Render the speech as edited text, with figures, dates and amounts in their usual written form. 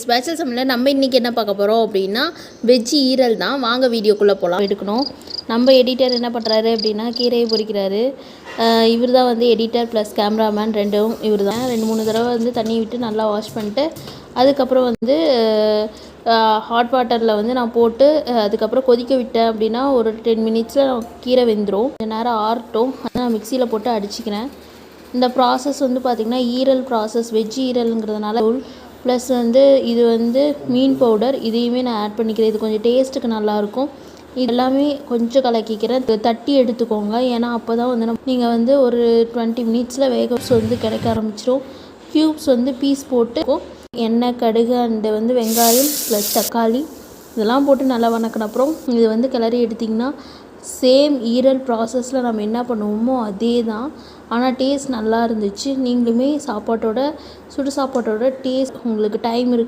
Special சமையலில் நம்ம இன்றைக்கி என்ன பார்க்க போகிறோம் அப்படின்னா வெஜ் ஈரல் தான். வாங்க வீடியோக்குள்ளே போகலாம். எடுக்கணும். நம்ம எடிட்டர் என்ன பண்ணுறாரு அப்படின்னா கீரையை பொரிக்கிறாரு. இவர் தான் வந்து எடிட்டர் ப்ளஸ் கேமராமேன் ரெண்டும் இவர் தான். 2-3 தடவை வந்து தண்ணி விட்டு நல்லா வாஷ் பண்ணிட்டு அதுக்கப்புறம் வந்து ஹாட் வாட்டரில் வந்து நான் போட்டு அதுக்கப்புறம் கொதிக்க விட்டேன் அப்படின்னா ஒரு 10 மினிட்ஸில் கீரை வெந்துடும். கொஞ்சம் நேரம் ஆறட்டும். அதை நான் மிக்சியில் போட்டு அடிச்சிக்கிறேன். இந்த ப்ராசஸ் வந்து பார்த்திங்கன்னா ஈரல் ப்ராசஸ், வெஜ் ஈரலுங்கிறதுனால ப்ளஸ் வந்து இது வந்து மீன் பவுடர், இதையுமே நான் ஆட் பண்ணிக்கிறேன். இது கொஞ்சம் டேஸ்ட்டுக்கு நல்லாயிருக்கும். இது எல்லாமே கொஞ்சம் கலக்கிக்கிறேன். தட்டி எடுத்துக்கோங்க. ஏன்னா அப்போ தான் வந்து நீங்கள் வந்து ஒரு 20 மினிட்ஸில் வேகப்ஸ் வந்து கிடைக்க ஆரம்பிச்சிடும். க்யூப்ஸ் வந்து பீஸ் போட்டு எண்ணெய், கடுகு அண்டு வந்து வெங்காயம் ப்ளஸ் தக்காளி இதெல்லாம் போட்டு நல்லா வணக்கின அப்புறம் இது வந்து கிளறி எடுத்திங்கன்னா சேம் ஈரல் ப்ராசஸில் நம்ம என்ன பண்ணுவோமோ அதே தான். ஆனால் டேஸ்ட் நல்லா இருந்துச்சு. நீங்களுமே சாப்பாட்டோட சுடு சாப்பாட்டோட டேஸ்ட் உங்களுக்கு டைம் இருக்குது